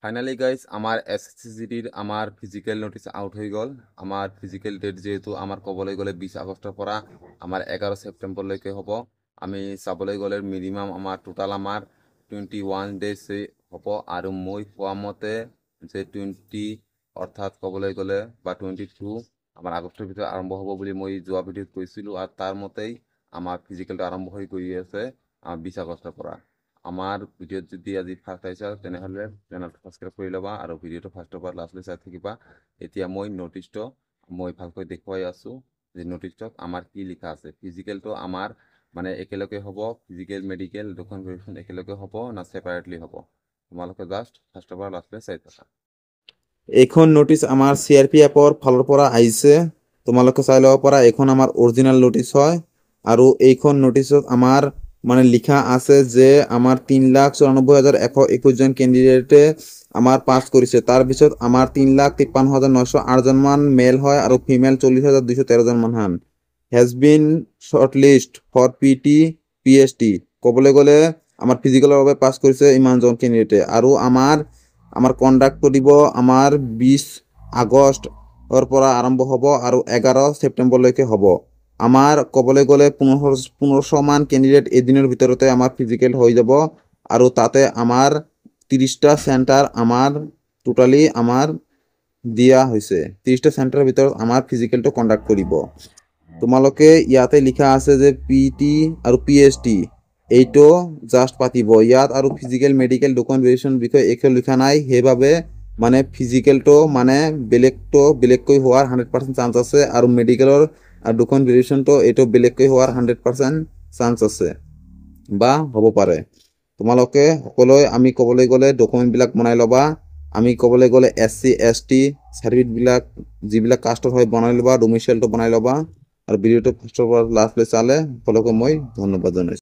Finally guys আমার এসএসসিজিডির আমার physical notice out হয়ে গেল। আমার ফিজিক্যাল ডেট যেহেতু আমার ক'বলৈ গ'লে 20 আগষ্টৰ পৰা আমার 11 সেপ্টেম্বরলৈকে হ'ব। আমি চাবলৈ গ'লে মিনিমাম আমার টোটাল আমার 21 ডেজ হ'ব আৰু মই কোৱা মতে যে 20 অর্থাৎ ক'বলৈ গ'লে বা 22 আমার আগস্টের ভিতরে আরম্ভ হ'ব বুলি মই যোৱা ভিডিঅ'ত কৈছিলোঁ আৰু তাৰ মতেই আমাৰ ফিজিক্যালটো আৰম্ভ হৈ গৈ আছে 20 আগস্টেৰ পৰা। আমাৰ ভিডিওত যদি আজি ফাৰ্স্ট আইছা তেনেহলে চ্যানেলটো সাবস্ক্ৰাইব কৰি ল'বা আৰু ভিডিঅ'টো ফাৰ্ষ্টৰ পৰা লাষ্টলৈ চাই থাকিবা। এতিয়া মই নটিছটো মই ভালকৈ দেখুৱাই আছোঁ যে নটিছটোত আমাৰ কি লিখা আছে। ফিজিক্যালটো আমাৰ মানে একেলগে হ'ব, ফিজিক্যাল মেডিকেল দুখন ভেৰিফিকেশ্যন একেলগে হ'ব না সেপাৰেটলি হ'ব, তোমালোকে জাষ্ট ফাৰ্ষ্টৰ পৰা লাষ্টলৈ চাই থাকা। এখন নোটিশ আমাৰ সিআৰপি এপৰ ফালৰ পৰা আহিছে, তোমালোকে চাই ল'ব পাৰা। এখন আমাৰ অৰিজিনাল নোটিশ হয় আৰু এইখন নোটিছত আমাৰ মানে লিখা আছে যে আমাৰ 3,94,121 জন ক্যান্ডিডেটে আমাৰ পাস কৰিছে। তাৰ পিছত আমাৰ 3,53,908 জন মান মেল হয় আৰু ফিমেল 40,213 জন মান হান হেজ বিন শৰ্টলিষ্ট ফৰ পিটি পিএসটি। ক'বলৈ গ'লে আমাৰ ফিজিকেলৰ বাবে পাস কৰিছে ইমানজন ক্যান্ডিডেটে আৰু আমাৰ কন্ডাক্ট কৰিব আমাৰ 20 আগষ্টৰ পৰা আৰম্ভ হ'ব আৰু 11 ছেপ্টেম্বৰলৈকে হ'ব। আমাৰ ক'বলৈ গ'লে 1500 মান ক্যান্ডিডেট এদিনৰ ভিতৰতে আমাৰ ফিজিকেল হৈ যাব আৰু তাতে আমাৰ 30টা সেন্টাৰ আমাৰ টোটালি আমাৰ দিয়া হৈছে। 30টা সেন্টাৰৰ ভিতৰত আমাৰ ফিজিকেলটো কন্ডাক্ট কৰিব। তোমালোকে ইয়াতে লিখা আছে যে পিটি আৰু পিএসটি এইটো জাষ্ট পাতিব ইয়াত আৰু ফিজিকেল মেডিকেল দুখন ভেৰিয়েশ্যন বিষয়ে একো লিখা নাই। সেইবাবে মানে ফিজিকেলটো মানে বেলেগকৈ হোৱাৰ 100% চান্স আছে আৰু মেডিকেলৰ দুখন ভেৰিয়েশ্যনটো এইটো বেলেগকৈ হোৱাৰ 100% চান্স আছে বা হ'ব পাৰে। তোমালোকে সকলোৱে আমি ক'বলৈ গ'লে ডকুমেণ্টবিলাক বনাই ল'বা। আমি ক'বলৈ গ'লে SC ST চাৰ্টিফিকেটবিলাক যিবিলাক কাষ্টৰ হয় বনাই ল'বা, ডমিচিয়েলটো বনাই ল'বা আৰু ভিডিঅ'টো ফাৰ্ষ্টৰ পৰা লাষ্টলৈ চালে সকলোকে মই ধন্যবাদ জনাইছোঁ।